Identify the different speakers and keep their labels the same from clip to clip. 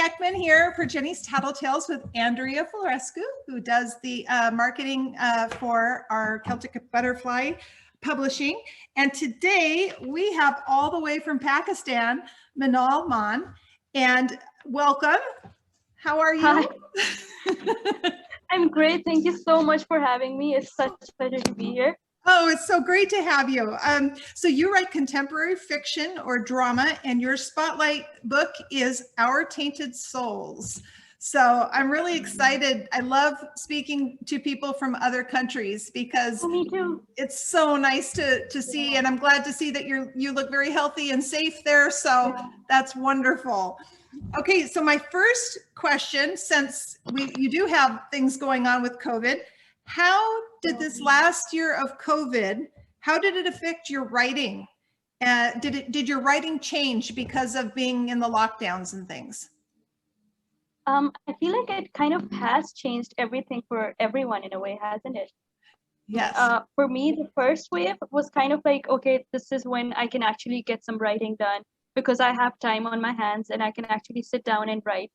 Speaker 1: Heckman here for Jeny's Tattletales with Andrea Florescu, who does the marketing for our Celtic Butterfly Publishing. And today we have all the way from Pakistan, Minaal Maan. And welcome. How are you?
Speaker 2: Hi. I'm great. Thank you so much for having me. It's such a pleasure to be here.
Speaker 1: Oh, it's so great to have you. So you write contemporary fiction or drama, and your spotlight book is Our Tainted Souls. So I'm really excited. I love speaking to people from other countries because
Speaker 2: me too.
Speaker 1: It's so nice to see, and I'm glad to see that you look very healthy and safe there. So that's wonderful. Okay, so my first question, since you do have things going on with COVID, how did this last year of COVID, how did it affect your writing? Did your writing change because of being in the lockdowns and things?
Speaker 2: I feel like it kind of has changed everything for everyone in a way, hasn't it?
Speaker 1: Yes.
Speaker 2: For me, the first wave was kind of like, okay, this is when I can actually get some writing done because I have time on my hands and I can actually sit down and write.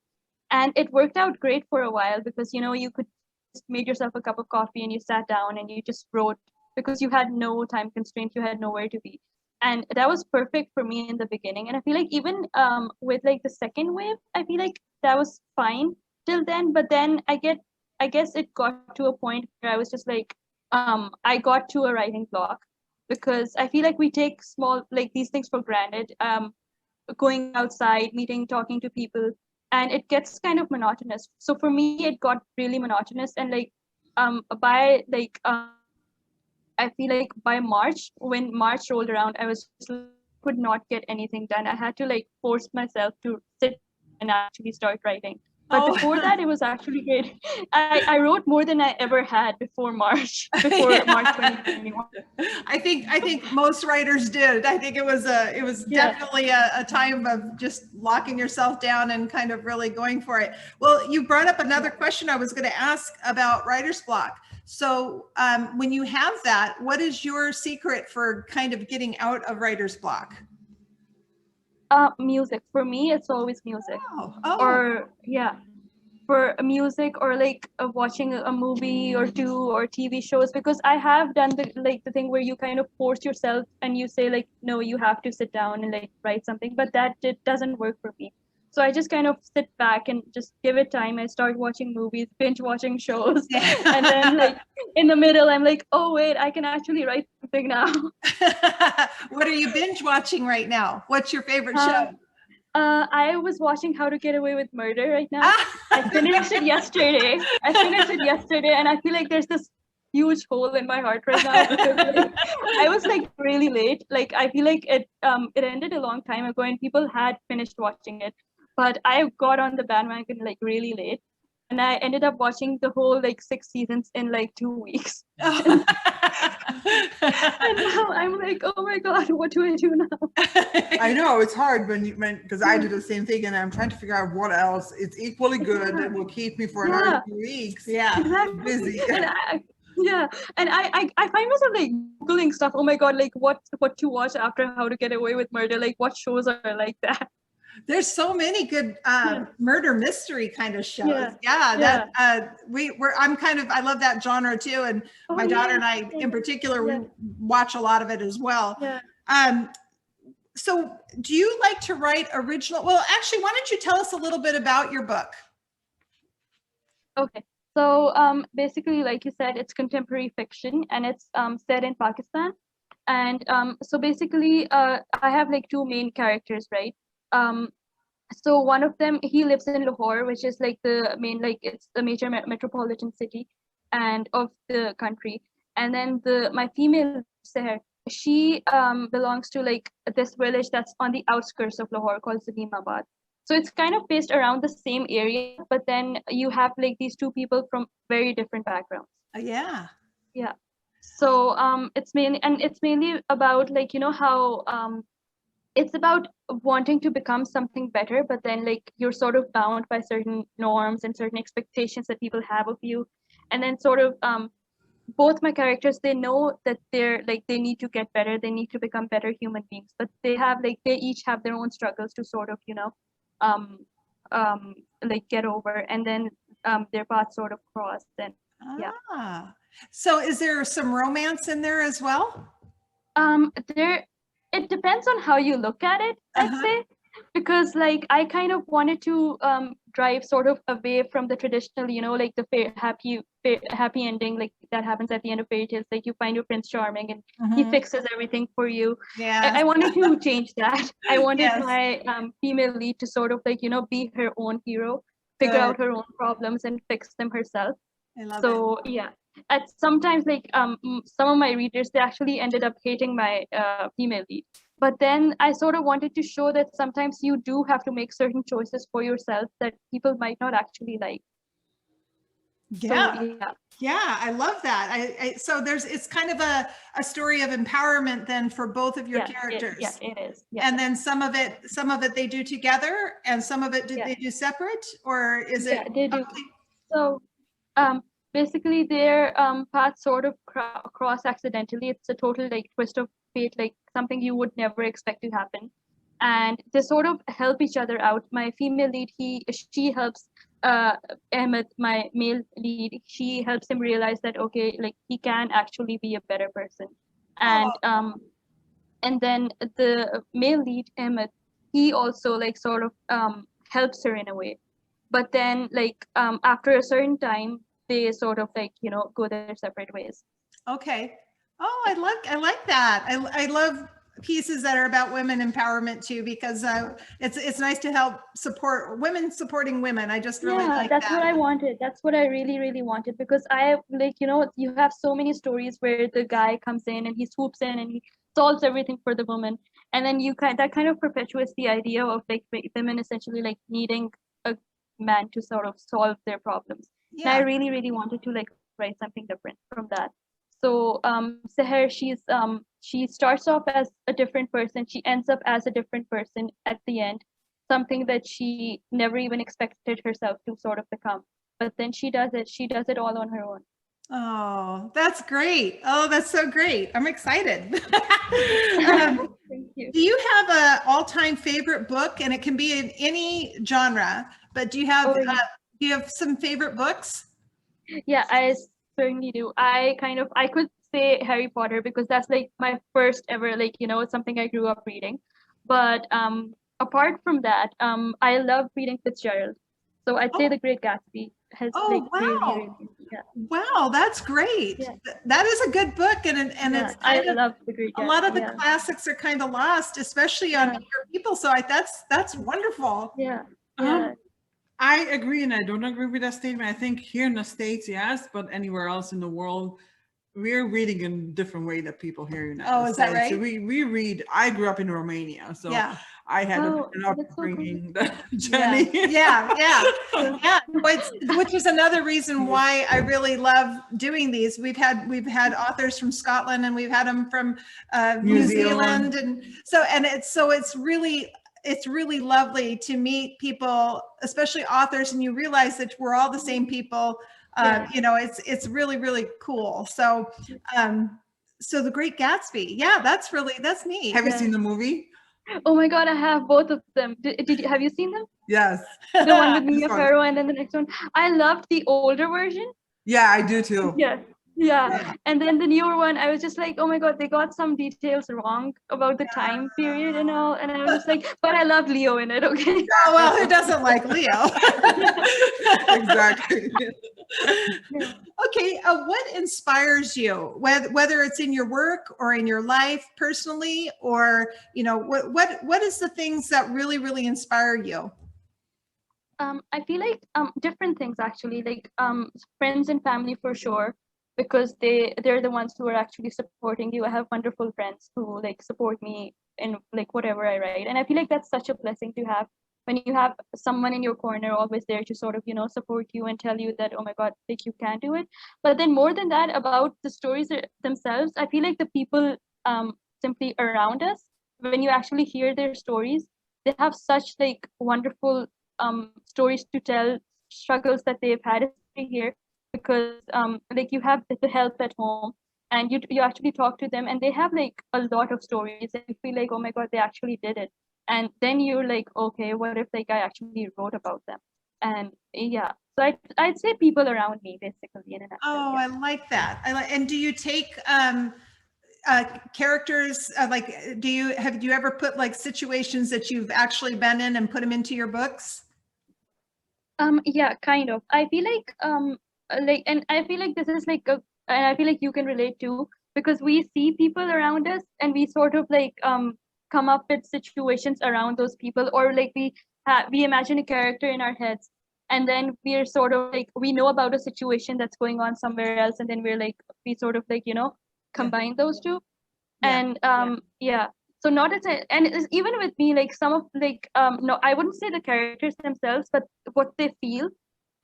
Speaker 2: And it worked out great for a while because, you know, you could made yourself a cup of coffee and you sat down and you just wrote because you had no time constraints, you had nowhere to be. And that was perfect for me in the beginning. And I feel like even with like the second wave, I feel like that was fine till then. But then I guess it got to a point where I was just like, I got to a writing block because I feel like we take these things for granted. Going outside, meeting, talking to people, and it gets kind of monotonous. So for me, it got really monotonous. And I feel like by March, when March rolled around, I was just could not get anything done. I had to like force myself to sit and actually start writing. But before that, it was actually great. I wrote more than I ever had before March 2021.
Speaker 1: I think most writers did. I think it was definitely a time of just locking yourself down and kind of really going for it. Well, you brought up another question I was going to ask about writer's block. So when you have that, what is your secret for kind of getting out of writer's block?
Speaker 2: Music. For me, it's always music.
Speaker 1: Oh.
Speaker 2: Or for music or like watching a movie or two or TV shows, because I have done the thing where you kind of force yourself and you say like, no, you have to sit down and like write something, but it doesn't work for me. So I just kind of sit back and just give it time. I start watching movies, binge watching shows. And then like in the middle, I'm like, oh wait, I can actually write something now.
Speaker 1: What are you binge watching right now? What's your favorite show?
Speaker 2: I was watching How to Get Away with Murder right now. I finished it yesterday. And I feel like there's this huge hole in my heart right now because like, I was like really late. Like I feel like it ended a long time ago and people had finished watching it. But I got on the bandwagon like really late. And I ended up watching the whole like 6 seasons in like 2 weeks. And now I'm like, oh my God, what do I do now?
Speaker 3: I know it's hard because I do the same thing and I'm trying to figure out what else it's equally good that will keep me for another 2 weeks.
Speaker 1: Yeah,
Speaker 2: exactly.
Speaker 3: Busy.
Speaker 2: And I find myself like Googling stuff. Oh my God, like what to watch after How to Get Away with Murder? Like what shows are like that?
Speaker 1: There's so many good murder mystery kind of shows. I love that genre too. And my daughter and I in particular, we watch a lot of it as well. So do you like to write original? Well, actually, why don't you tell us a little bit about your book?
Speaker 2: Okay. So basically, like you said, it's contemporary fiction and it's set in Pakistan. And so basically, I have like 2 main characters, right? So one of them, he lives in Lahore, which is like the main, like it's the major metropolitan city and of the country. And then my female Seher, she belongs to like this village that's on the outskirts of Lahore called Salimabad. So it's kind of based around the same area, but then you have like these 2 people from very different backgrounds.
Speaker 1: Yeah.
Speaker 2: So it's mainly about like, you know, how it's about wanting to become something better, but then like you're sort of bound by certain norms and certain expectations that people have of you. And then sort of both my characters, they know that they need to get better, they need to become better human beings, but they each have their own struggles to sort of, you know, like get over, and then their paths sort of crossed. And yeah.
Speaker 1: So is there some romance in there as well?
Speaker 2: There, it depends on how you look at it, I'd say, because like I kind of wanted to drive sort of away from the traditional, like the happy ending, like that happens at the end of fairy tales. Like you find your prince charming and he fixes everything for you.
Speaker 1: Yeah.
Speaker 2: I wanted to change that. I wanted
Speaker 1: Yes.
Speaker 2: my female lead to sort of like, be her own hero, figure out her own problems and fix them herself.
Speaker 1: I love it.
Speaker 2: So yeah, at sometimes like some of my readers, they actually ended up hating my female lead, but then I sort of wanted to show that sometimes you do have to make certain choices for yourself that people might not actually like.
Speaker 1: Yeah.
Speaker 2: So, yeah.
Speaker 1: Yeah, I love that. So it's kind of a story of empowerment then for both of your characters.
Speaker 2: It is. Yeah.
Speaker 1: And then some of it they do together, and some of it they do separate, or is it?
Speaker 2: Yeah, they do. So basically their paths sort of cross accidentally. It's a total like twist of fate, like something you would never expect to happen, and they sort of help each other out. My female lead, she helps Emmett, my male lead, she helps him realize that okay, like he can actually be a better person. And then the male lead, Emmett, he also like sort of helps her in a way, but then like after a certain time they sort of like go their separate ways.
Speaker 1: Okay. Oh, I like that. I love pieces that are about women empowerment too, because it's nice to help support women supporting women. I just really like
Speaker 2: that's what I wanted. That's what I really wanted, because I like you have so many stories where the guy comes in and he swoops in and he solves everything for the woman, and then that kind of perpetuates the idea of like women essentially like needing a man to sort of solve their problems.
Speaker 1: Yeah.
Speaker 2: And I really wanted to like write something different from that. So Seher, she starts off as a different person. She ends up as a different person at the end, something that she never even expected herself to sort of become. But then she does it. She does it all on her own.
Speaker 1: Oh, that's great. Oh, that's so great. I'm excited.
Speaker 2: Thank you.
Speaker 1: Do you have an all-time favorite book? And it can be in any genre, but do you have some favorite books?
Speaker 2: Yeah, I certainly do. I could say Harry Potter, because that's like my first ever, like, it's something I grew up reading. But apart from that, I love reading Fitzgerald. So I'd say The Great Gatsby has really,
Speaker 1: Wow, that's great. Yeah. That is a good book, and it's
Speaker 2: I love The Great Gatsby.
Speaker 1: A lot of the classics are kind of lost, especially on younger people. So that's wonderful.
Speaker 2: Yeah.
Speaker 3: I agree, and I don't agree with that statement. I think here in the States, yes, but anywhere else in the world, we're reading in a different way that people here in the States.
Speaker 1: Is that right?
Speaker 3: So we read. I grew up in Romania, so I had an upbringing that Jeny.
Speaker 1: Yeah. Which is another reason why I really love doing these. We've had authors from Scotland, and we've had them from New Zealand, and it's really lovely to meet people, especially authors, and you realize that we're all the same people. It's really, really cool. So, The Great Gatsby. Yeah, that's neat.
Speaker 3: Have you seen the movie?
Speaker 2: Oh my God, I have both of them. Have you seen them?
Speaker 3: Yes.
Speaker 2: The one with Mia Farrow, and then the next one. I loved the older version.
Speaker 3: Yeah, I do too.
Speaker 2: Yeah. And then the newer one, I was just like, oh my God, they got some details wrong about the time period and all. And I was just like, but I love Leo in it, okay?
Speaker 1: Oh, well, who doesn't like Leo?
Speaker 3: Exactly.
Speaker 1: Okay, what inspires you, whether it's in your work or in your life personally, or, what is the things that really, really inspire you?
Speaker 2: I feel like different things, actually, like friends and family for sure, because they're the ones who are actually supporting you. I have wonderful friends who like support me in like whatever I write, and I feel like that's such a blessing to have, when you have someone in your corner always there to sort of support you and tell you that, oh my God, like you can do it. But then more than that, about the stories themselves, I feel like the people simply around us, when you actually hear their stories, they have such like wonderful stories to tell, struggles that they've had here, because like you have the help at home, and you actually talk to them, and they have like a lot of stories, and you feel like, oh my God, they actually did it. and then you're like, okay, what if like I actually wrote about them? And yeah, so I'd say people around me, basically, in a nutshell.
Speaker 1: Oh, I like that. And do you take characters like, have you ever put like situations that you've actually been in and put them into your books?
Speaker 2: Yeah, kind of. I feel like, and I feel like this is like and I feel like you can relate too, because we see people around us and we sort of like come up with situations around those people, or like we imagine a character in our heads, and then we're sort of like, we know about a situation that's going on somewhere else, and then we're like, we sort of like, combine those two.
Speaker 1: Yeah.
Speaker 2: And yeah, so not as a, and it's, even with me, like some of like no, I wouldn't say the characters themselves, but what they feel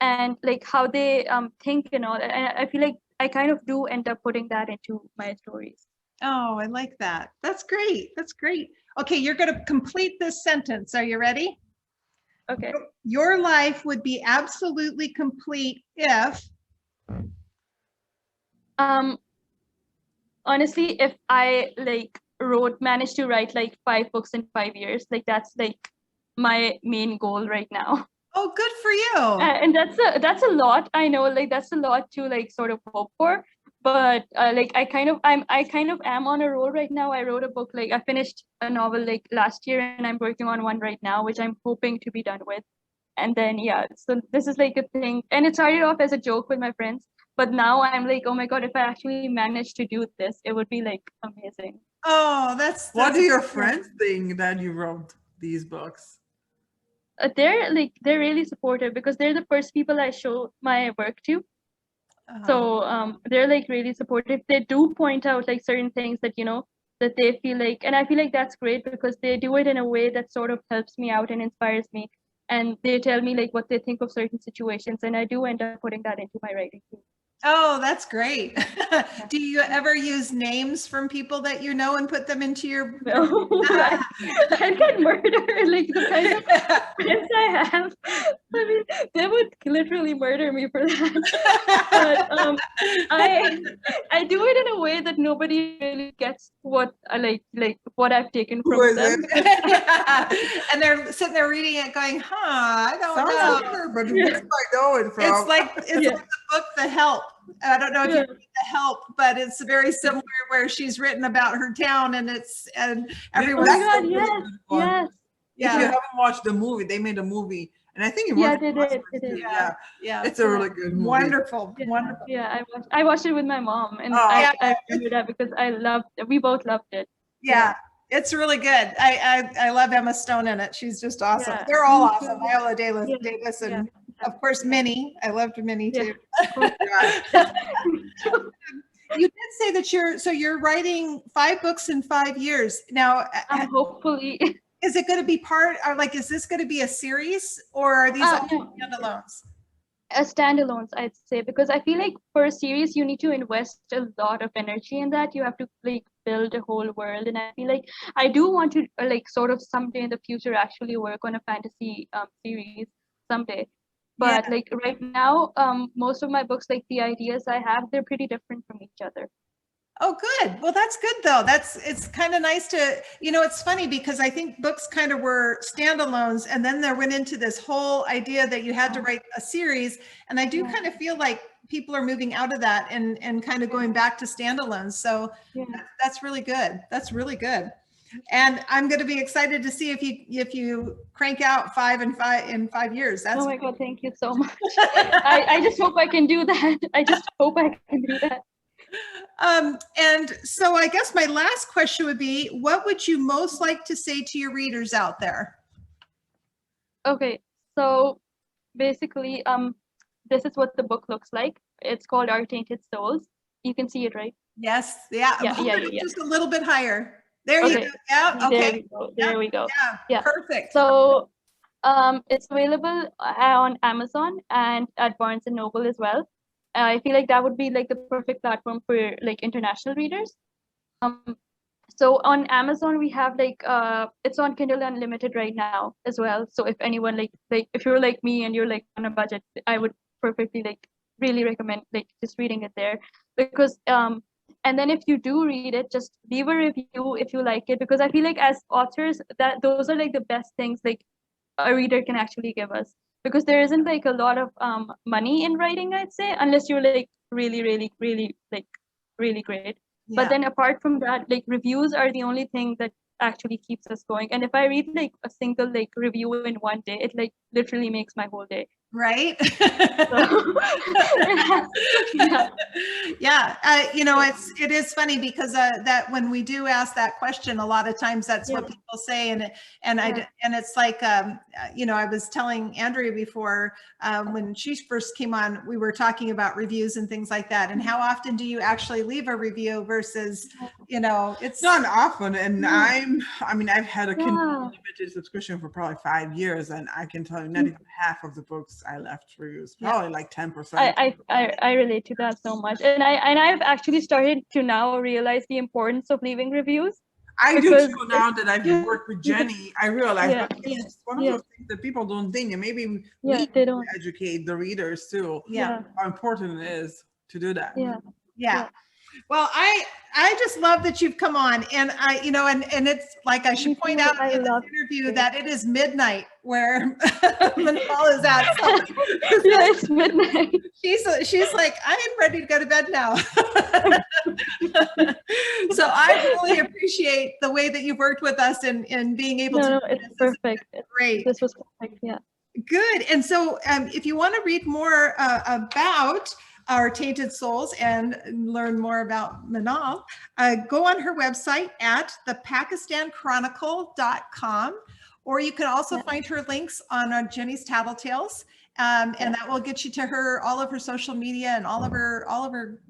Speaker 2: and like how they think and all. And I feel like I kind of do end up putting that into my stories.
Speaker 1: Oh, I like that. That's great. That's great. Okay, you're going to complete this sentence. Are you ready?
Speaker 2: Okay.
Speaker 1: Your life would be absolutely complete if.
Speaker 2: Honestly, if I like managed to write like 5 books in 5 years, like that's like my main goal right now.
Speaker 1: Oh, good for you.
Speaker 2: And that's a lot. I know, like that's a lot to like sort of hope for, but like I kind of am on a roll right now. I wrote a book, like I finished a novel like last year, and I'm working on one right now, which I'm hoping to be done with. And then yeah, so this is like a thing, and it started off as a joke with my friends, but now I'm like, oh my god, if I actually managed to do this, it would be like amazing.
Speaker 1: Oh,
Speaker 3: What do your friends think that you wrote these books?
Speaker 2: They're really supportive, because they're the first people I show my work to. So they're like really supportive. They do point out like certain things that that they feel like, and I feel like that's great, because they do it in a way that sort of helps me out and inspires me, and they tell me like what they think of certain situations, and I do end up putting that into my writing too.
Speaker 1: Oh, that's great. Do you ever use names from people that you know and put them into your?
Speaker 2: No, I get murdered. Like the kind of friends I have, I mean, they would literally murder me for that. But I do it in a way that nobody really gets what I like what I've taken
Speaker 3: Who
Speaker 2: from
Speaker 3: is
Speaker 2: them.
Speaker 3: it?
Speaker 1: And they're sitting there reading it going, I don't
Speaker 3: Sounds
Speaker 1: know.
Speaker 3: familiar, but where do I know it from?
Speaker 1: It's like the book, The Help. I don't know if you read The Help, but it's very similar, where she's written about her town, and everyone.
Speaker 2: Oh my god, yes, yes.
Speaker 3: If you haven't watched the movie, they made a movie, and I think it
Speaker 2: Yeah,
Speaker 3: was
Speaker 2: they did.
Speaker 1: Yeah,
Speaker 3: it's a really good movie.
Speaker 1: Wonderful.
Speaker 2: Yeah, I watched it with my mom, and
Speaker 3: Oh.
Speaker 2: I remember that because we both loved it.
Speaker 1: Yeah, it's really good. I love Emma Stone in it. She's just awesome.
Speaker 2: Yeah.
Speaker 1: They're all awesome. Viola Davis,
Speaker 2: Yeah.
Speaker 1: and of course Minnie. I loved Minnie too. You did say that you're writing 5 books in 5 years now.
Speaker 2: Hopefully.
Speaker 1: Is it going to be part, or like, is this going to be a series, or are these all standalones?
Speaker 2: Standalones, I'd say, because I feel like for a series you need to invest a lot of energy in that. You have to like build a whole world, and I feel like I do want to like sort of someday in the future actually work on a fantasy series someday. But like right now, most of my books, like the ideas I have, they're pretty different from each other.
Speaker 1: Oh, good. Well, that's good though. It's kind of nice to, it's funny because I think books kind of were standalones, and then there went into this whole idea that you had to write a series. And I do kind of feel like people are moving out of that and kind of going back to standalones. So that's really good. That's really good. And I'm going to be excited to see if you crank out 5 in 5 years. That's
Speaker 2: oh my god, thank you so much. I just hope I can do that. I just hope I can do that.
Speaker 1: And so I guess my last question would be, what would you most like to say to your readers out there?
Speaker 2: Okay, so basically, this is what the book looks like. It's called Our Tainted Souls. You can see it, right?
Speaker 1: Yes. Yeah. Just a little bit higher. There you go. Yeah. Okay.
Speaker 2: There we go.
Speaker 1: Yeah. Perfect.
Speaker 2: So it's available on Amazon and at Barnes and Noble as well. I feel like that would be like the perfect platform for like international readers. So on Amazon we have like it's on Kindle Unlimited right now as well. So if anyone like if you're like me and you're like on a budget, I would perfectly like really recommend like just reading it there, because And then if you do read it, just leave a review if you like it, because I feel like as authors, that those are like the best things like a reader can actually give us, because there isn't like a lot of money in writing, I'd say, unless you're like really, really, really like really great. But
Speaker 1: Yeah.
Speaker 2: then apart from that, like reviews are the only thing that actually keeps us going. And if I read like a single like review in one day, it like literally makes my whole day.
Speaker 1: Right.
Speaker 2: Yeah.
Speaker 1: Yeah. You know, it is funny because that when we do ask that question, a lot of times that's what
Speaker 2: Yeah.
Speaker 1: people say. And
Speaker 2: Yeah.
Speaker 1: and it's like, you know, I was telling Andrea before, when she first came on, we were talking about reviews and things like that. And how often do you actually leave a review versus, you know, it's
Speaker 3: Not often, and
Speaker 2: Yeah.
Speaker 3: I mean, I've had a Kindle
Speaker 2: Yeah.
Speaker 3: Unlimited subscription for probably 5 years, and I can tell you, not even half of the books I left reviews, probably like 10%.
Speaker 2: I relate to that so much, and I've actually started to now realize the importance of leaving reviews.
Speaker 3: I do
Speaker 2: Because
Speaker 3: too. Now that I've worked with Jeny, I realize
Speaker 2: Yeah,
Speaker 3: but it's
Speaker 2: yeah,
Speaker 3: just one of
Speaker 2: yeah.
Speaker 3: those things that people don't think, and maybe we
Speaker 2: Yeah,
Speaker 3: need
Speaker 2: they
Speaker 3: to
Speaker 2: don't.
Speaker 3: educate the readers too,
Speaker 1: yeah.
Speaker 3: how important it is to do that.
Speaker 2: Yeah.
Speaker 1: Yeah. Well, I just love that you've come on, and I, you know, and it's like I should
Speaker 2: Me
Speaker 1: point
Speaker 2: too.
Speaker 1: out
Speaker 2: I
Speaker 1: in this
Speaker 2: love
Speaker 1: interview
Speaker 2: it.
Speaker 1: that it is midnight where Minaal is at. So
Speaker 2: Yeah, it's midnight.
Speaker 1: she's like, I am ready to go to bed now. So I really appreciate the way that you've worked with us and being able to
Speaker 2: No,
Speaker 1: do
Speaker 2: it's
Speaker 1: this.
Speaker 2: perfect.
Speaker 1: Great.
Speaker 2: This was perfect. Yeah.
Speaker 1: Good. And so if you want to read more about our Tainted Souls and learn more about Minaal, go on her website at thepakistanchronicle.com, or you can also
Speaker 2: Yeah.
Speaker 1: find her links on Jenny's Tattletales. And that will get you to her, all of her social media and all of her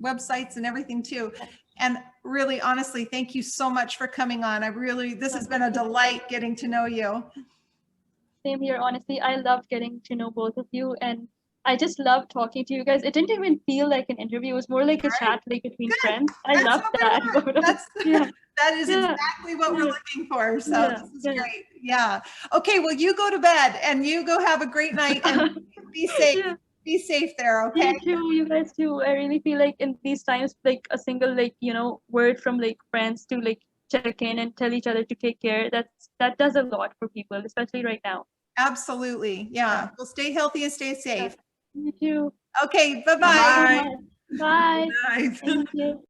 Speaker 1: websites and everything too. And really, honestly, thank you so much for coming on. This has been a delight getting to know you.
Speaker 2: Same here. Honestly, I loved getting to know both of you, and I just love talking to you guys. It didn't even feel like an interview. It was more like a chat, like between friends. I
Speaker 1: That's
Speaker 2: love
Speaker 1: what we
Speaker 2: that.
Speaker 1: want.
Speaker 2: Yeah.
Speaker 1: That is
Speaker 2: Yeah.
Speaker 1: exactly what we're
Speaker 2: Yeah.
Speaker 1: looking for. So
Speaker 2: Yeah.
Speaker 1: this is
Speaker 2: Yeah.
Speaker 1: great. Yeah. Okay. Well, you go to bed and you go have a great night and be safe.
Speaker 2: Yeah.
Speaker 1: Be safe there. Okay.
Speaker 2: You too, you guys too. I really feel like in these times, like a single like word from like friends to like check in and tell each other to take care. That does a lot for people, especially right now.
Speaker 1: Absolutely. Yeah. Well, stay healthy and stay safe.
Speaker 2: You too.
Speaker 1: Okay. Bye-bye.
Speaker 3: Bye.
Speaker 2: Bye.
Speaker 3: Good night.
Speaker 2: Thank you.